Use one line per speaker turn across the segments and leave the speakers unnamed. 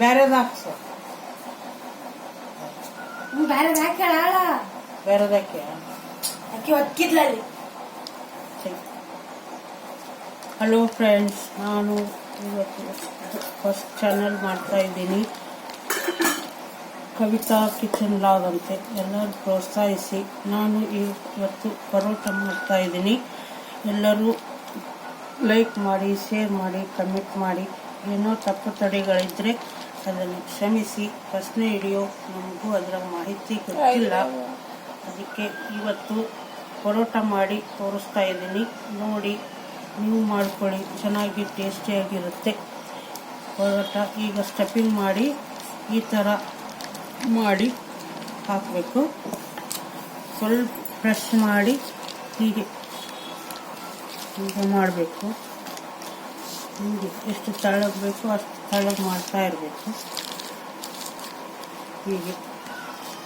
ಬೇರೆದು ಹಾಕ್ಸು.
ಬೇರೆದು ಹಾಕ್ಯಾಳ
ಬೇರೆದಕ್ಕೆ
ಅಕ್ಕಿ ಒಕ್ಕಿದ್ಲಲ್ಲಿ.
ಹಲೋ ಫ್ರೆಂಡ್ಸ್, ನಾನು ಇವತ್ತು ಫಸ್ಟ್ ಚಾನಲ್ ಮಾಡ್ತಾ ಇದ್ದೀನಿ. ಕವಿತಾ ಕಿಚನ್ ಲಾಗ್ ಅಂತೆ. ಎಲ್ಲರೂ ಪ್ರೋತ್ಸಾಹಿಸಿ. ನಾನು ಇವತ್ತು ಪರೋಟ ಮಾಡ್ತಾ ಇದ್ದೀನಿ. ಎಲ್ಲರೂ ಲೈಕ್ ಮಾಡಿ, ಶೇರ್ ಮಾಡಿ, ಕಮೆಂಟ್ ಮಾಡಿ. ಏನೋ ತಪ್ಪು ತಡೆಗಳಿದ್ರೆ ಅದನ್ನು ಕ್ಷಮಿಸಿ. ಫಸ್ಟ್ನೇ ವಿಡಿಯೋ, ನಮಗೂ ಅದರ ಮಾಹಿತಿ ಗೊತ್ತಿಲ್ಲ. ಅದಕ್ಕೆ ಇವತ್ತು ಪರೋಟ ಮಾಡಿ ತೋರಿಸ್ತಾ ಇದ್ದೀನಿ. ನೋಡಿ, ನೀವು ಮಾಡ್ಕೊಳ್ಳಿ, ಚೆನ್ನಾಗಿ ಟೇಸ್ಟಿಯಾಗಿರುತ್ತೆ ಪರೋಟ. ಈಗ ಸ್ಟಫಿಂಗ್ ಮಾಡಿ ಈ ಥರ ಮಾಡಿ ಹಾಕಬೇಕು. ಸ್ವಲ್ಪ ಫ್ರೆಶ್ ಮಾಡಿ ಹೀಗೆ ಮಾಡಬೇಕು. ಹೀಗೆ ಎಷ್ಟು ತೆಳ್ಳಗೆ ಬೇಕೋ ಅಷ್ಟು ತೆಳ್ಳಗೆ ಮಾಡ್ತಾ ಇರಬೇಕು. ಹೀಗೆ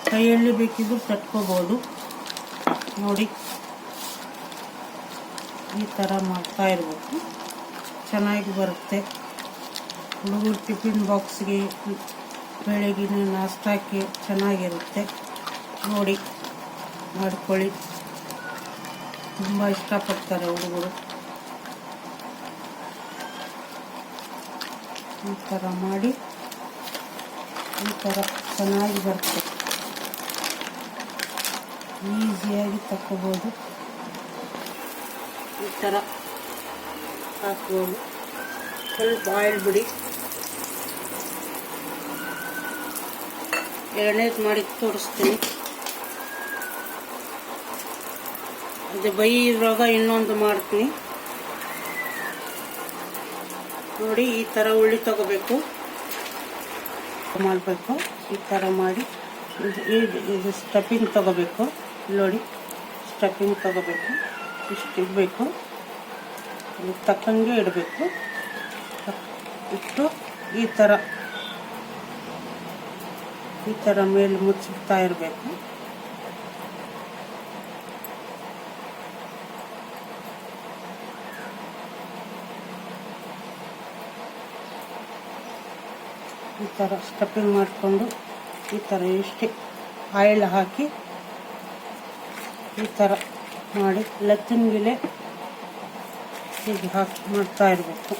ಕೈಯಲ್ಲಿ ಬೇಕಿದ್ರು ತಟ್ಕೋಬೋದು. ನೋಡಿ, ಈ ಥರ ಮಾಡ್ತಾ ಇರಬೇಕು. ಚೆನ್ನಾಗಿ ಬರುತ್ತೆ. ಹುಡುಗರು ಟಿಫಿನ್ ಬಾಕ್ಸ್ಗೆ, ಬೆಳಗಿನ ನಾಷ್ಟಾಕ್ಕೆ ಚೆನ್ನಾಗಿರುತ್ತೆ. ನೋಡಿ, ಮಾಡ್ಕೊಳ್ಳಿ. ತುಂಬ ಇಷ್ಟಪಡ್ತಾರೆ ಹುಡುಗರು. ಈ ಥರ ಮಾಡಿ ಈ ಥರ ಚೆನ್ನಾಗಿ ಬರುತ್ತೆ. ಈಸಿಯಾಗಿ ತಕ್ಕೋಬೋದು. ಈ ಥರ ಹಾಕ್ಬೋದು. ಸ್ವಲ್ಪ ಆಯಿಲ್ ಬಿಡಿ. ಎರಡನೇದು ಮಾಡಿ ತೋರಿಸ್ತೀನಿ. ಅದು ಬೈಯುವಾಗ ಇನ್ನೊಂದು ಮಾಡ್ತೀನಿ. ನೋಡಿ, ಈ ಥರ ಉಳ್ಳಿ ತಗೋಬೇಕು, ಮಾಡಬೇಕು. ಈ ಥರ ಮಾಡಿ ಇದು ಸ್ಟಫಿಂಗ್ ತಗೋಬೇಕು. ನೋಡಿ, ಸ್ಟಫಿಂಗ್ ತಗೋಬೇಕು. ಇಷ್ಟು ಇಡಬೇಕು. ಇದಕ್ಕೆ ತಕ್ಕಂಗೆ ಇಡಬೇಕು. ಇಟ್ಟು ಈ ಥರ ಮೇಲೆ ಮುಚ್ಚುತ್ತಾ ಇರಬೇಕು. ಈ ಥರ ಸ್ಟಫಿಂಗ್ ಮಾಡಿಕೊಂಡು ಈ ಥರ ಇಷ್ಟೇ ಆಯಿಲ್ ಹಾಕಿ ಈ ಥರ ಮಾಡಿ ಲತ್ತಿನಗಿಲೆ ಹೀಗೆ ಹಾಕಿ ಮಾಡ್ತಾ ಇರಬೇಕು.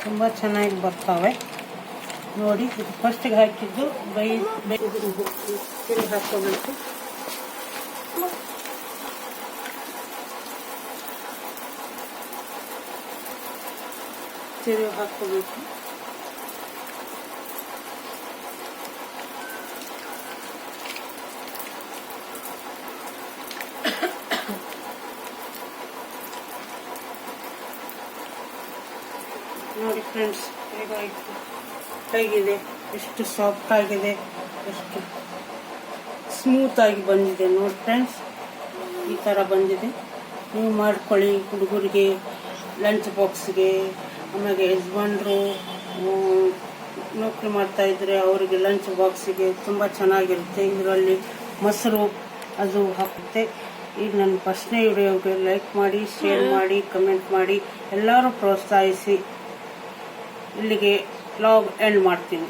ತುಂಬ ಚೆನ್ನಾಗಿ ಬರ್ತಾವೆ. ನೋಡಿ, ಇದು ಫಸ್ಟಿಗೆ ಹಾಕಿದ್ದು ತಿರುಗಿ ಹಾಕೋಬೇಕು. ತಿರುಗಿ ಹಾಕೋಬೇಕು. ನೋಡಿ ಫ್ರೆಂಡ್ಸ್, ಹೇಗಿದೆ, ಎಷ್ಟು ಸಾಫ್ಟ್ ಆಗಿದೆ, ಎಷ್ಟು ಸ್ಮೂತ್ ಆಗಿ ಬಂದಿದೆ. ನೋಡಿ ಫ್ರೆಂಡ್ಸ್, ಈ ಥರ ಬಂದಿದೆ. ನೀವು ಮಾಡ್ಕೊಳ್ಳಿ. ಹುಡುಗರಿಗೆ ಲಂಚ್ ಬಾಕ್ಸ್ಗೆ, ಆಮೇಲೆ ಯಜಮಾನ್ರು ನೌಕರಿ ಮಾಡ್ತಾಯಿದ್ರೆ ಅವರಿಗೆ ಲಂಚ್ ಬಾಕ್ಸಿಗೆ ತುಂಬ ಚೆನ್ನಾಗಿರುತ್ತೆ. ಇದರಲ್ಲಿ ಮೊಸರು ಅದು ಹಾಕುತ್ತೆ. ಈಗ ನನ್ನ ಫಸ್ಟ್ನೇ ವಿಡಿಯೋಗೆ ಲೈಕ್ ಮಾಡಿ, ಶೇರ್ ಮಾಡಿ, ಕಮೆಂಟ್ ಮಾಡಿ. ಎಲ್ಲರೂ ಪ್ರೋತ್ಸಾಹಿಸಿ. ಇಲ್ಲಿಗೆ ವ್ಲಾಗ್ ಎಂಡ್ ಮಾಡ್ತೀನಿ.